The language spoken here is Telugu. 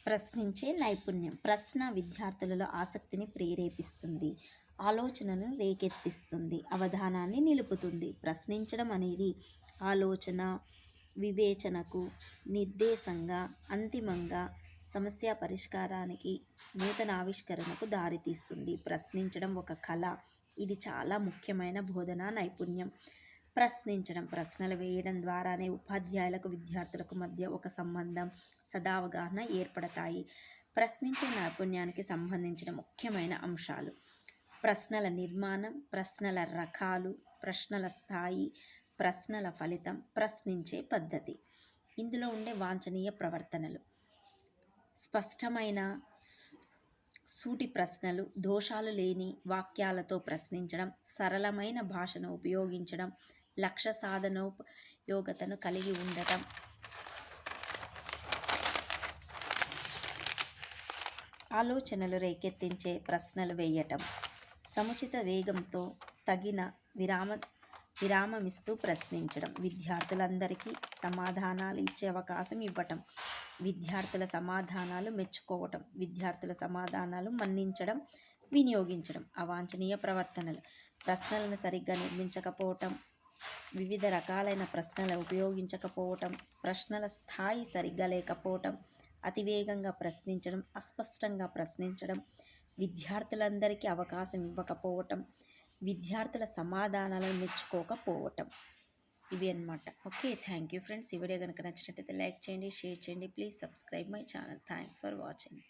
ప్రశ్నించే నైపుణ్యం. ప్రశ్న విద్యార్థులలో ఆసక్తిని ప్రేరేపిస్తుంది, ఆలోచనను రేకెత్తిస్తుంది, అవధానాన్ని నిలుపుతుంది. ప్రశ్నించడం అనేది ఆలోచన, వివేచనకు నిర్దేశంగా, అంతిమంగా సమస్య పరిష్కారానికి, నూతన ఆవిష్కరణకు దారితీస్తుంది. ప్రశ్నించడం ఒక కళ. ఇది చాలా ముఖ్యమైన బోధనా నైపుణ్యం. ప్రశ్నించడం, ప్రశ్నలు వేయడం ద్వారానే ఉపాధ్యాయులకు విద్యార్థులకు మధ్య ఒక సంబంధం, సదావగాహన ఏర్పడతాయి. ప్రశ్నించే నైపుణ్యానికి సంబంధించిన ముఖ్యమైన అంశాలు: ప్రశ్నల నిర్మాణం, ప్రశ్నల రకాలు, ప్రశ్నల స్థాయి, ప్రశ్నల ఫలితం, ప్రశ్నించే పద్ధతి. ఇందులో ఉండే వాంఛనీయ ప్రవర్తనలు: స్పష్టమైన సూటి ప్రశ్నలు, దోషాలు లేని వాక్యాలతో ప్రశ్నించడం, సరళమైన భాషను ఉపయోగించడం, లక్ష్య సాధనోపయోగతను కలిగి ఉండటం, ఆలోచనలు రేకెత్తించే ప్రశ్నలు వేయటం, సముచిత వేగంతో తగిన విరామమిస్తూ ప్రశ్నించడం, విద్యార్థులందరికీ సమాధానాలు ఇచ్చే అవకాశం ఇవ్వటం, విద్యార్థుల సమాధానాలు మెచ్చుకోవటం, విద్యార్థుల సమాధానాలు మన్నించడం, వినియోగించడం. అవాంఛనీయ ప్రవర్తనలు: ప్రశ్నలను సరిగ్గా నిర్మించకపోవటం, వివిధ రకాలైన ప్రశ్నలు ఉపయోగించకపోవటం, ప్రశ్నల స్థాయి సరిగ్గా లేకపోవటం, అతివేగంగా ప్రశ్నించడం, అస్పష్టంగా ప్రశ్నించడం, విద్యార్థులందరికీ అవకాశం ఇవ్వకపోవటం, విద్యార్థుల సమాధానాలను మెచ్చుకోకపోవటం. ఇవి అన్నమాట. Okay, thank you friends. ఈ వీడియో కనుక నచ్చినట్టయితే లైక్ చేయండి, షేర్ చేయండి. Please subscribe my channel. Thanks for watching.